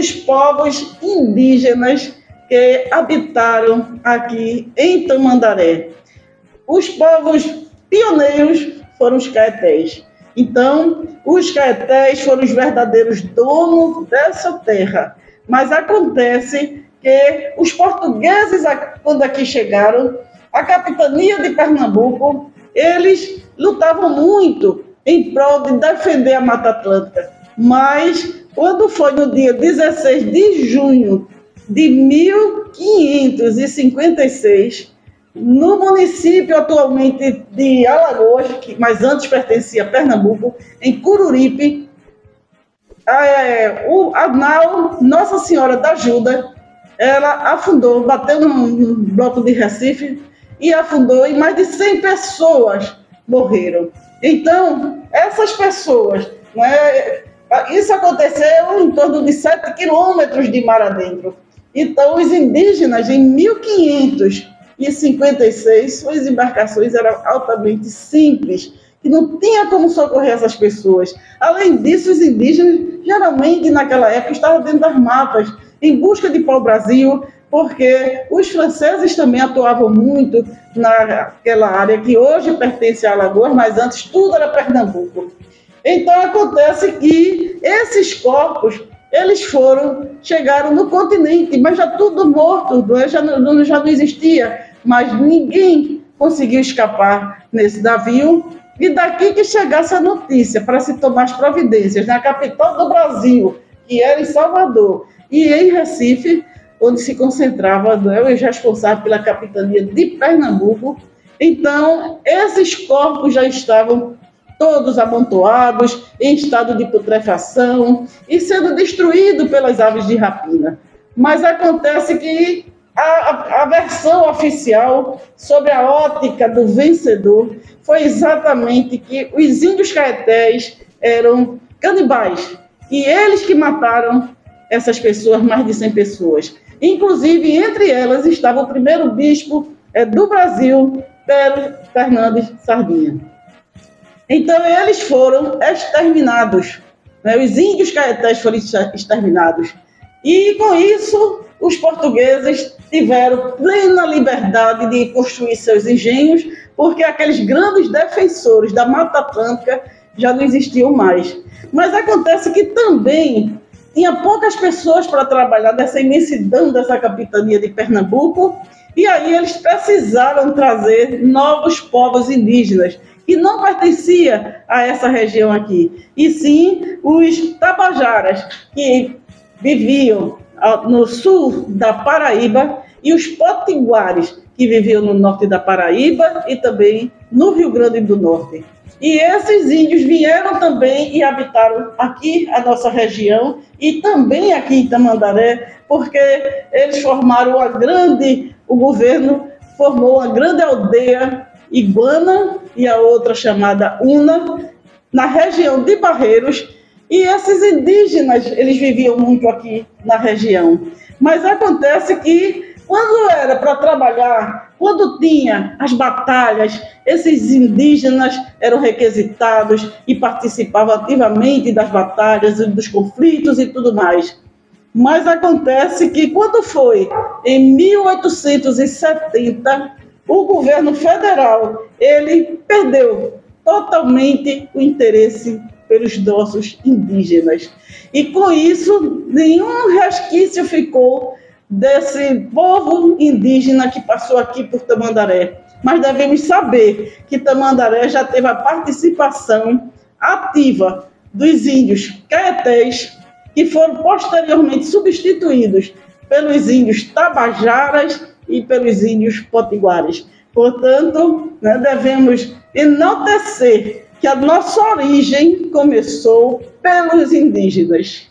dos povos indígenas que habitaram aqui em Tamandaré. Os povos pioneiros foram os caetés. Então, os caetés foram os verdadeiros donos dessa terra. Mas acontece que os portugueses, quando aqui chegaram, a capitania de Pernambuco, eles lutavam muito em prol de defender a Mata Atlântica. Mas, quando foi no dia 16 de junho de 1556, no município atualmente de Alagoas, mas antes pertencia a Pernambuco, em Cururipe, a nau Nossa Senhora da Ajuda, ela afundou, bateu num bloco de Recife e afundou, e mais de 100 pessoas morreram. Então, essas pessoas, né, isso aconteceu em torno de 7 quilômetros de mar adentro. Então, os indígenas, em 1556, suas embarcações eram altamente simples, que não tinha como socorrer essas pessoas. Além disso, os indígenas, geralmente, naquela época, estavam dentro das matas, em busca de pau-brasil, porque os franceses também atuavam muito naquela área que hoje pertence a Alagoas, mas antes tudo era Pernambuco. Então, acontece que esses corpos, eles chegaram no continente, mas já tudo morto, já não existia, mas ninguém conseguiu escapar nesse navio, e daqui que chegasse a notícia para se tomar as providências na capital do Brasil, que era em Salvador, e em Recife, onde se concentrava os responsáveis pela capitania de Pernambuco. Então, esses corpos já estavam todos amontoados, em estado de putrefação e sendo destruídos pelas aves de rapina. Mas acontece que a versão oficial sobre a ótica do vencedor foi exatamente que os índios caetés eram canibais, e eles que mataram essas pessoas, mais de 100 pessoas. Inclusive, entre elas estava o primeiro bispo do Brasil, Pero Fernandes Sardinha. Então, eles foram exterminados, né? Os índios caetés foram exterminados. E, com isso, os portugueses tiveram plena liberdade de construir seus engenhos, porque aqueles grandes defensores da Mata Atlântica já não existiam mais. Mas acontece que também tinha poucas pessoas para trabalhar nessa imensidão dessa capitania de Pernambuco, e aí eles precisaram trazer novos povos indígenas, que não pertencia a essa região aqui, e sim os tabajaras, que viviam no sul da Paraíba, e os potiguares, que viviam no norte da Paraíba e também no Rio Grande do Norte. E esses índios vieram também e habitaram aqui a nossa região, e também aqui em Tamandaré, porque eles formaram o governo formou uma grande aldeia Iguana e a outra chamada Una, na região de Barreiros, e esses indígenas, eles viviam muito aqui na região. Mas acontece que, quando era para trabalhar, quando tinha as batalhas, esses indígenas eram requisitados e participavam ativamente das batalhas, dos conflitos e tudo mais. Mas acontece que, quando foi em 1870, o governo federal, ele perdeu totalmente o interesse pelos nossos indígenas. E, com isso, nenhum resquício ficou desse povo indígena que passou aqui por Tamandaré. Mas devemos saber que Tamandaré já teve a participação ativa dos índios caetés, que foram posteriormente substituídos pelos índios tabajaras e pelos índios potiguares. Portanto, devemos enaltecer que a nossa origem começou pelos indígenas.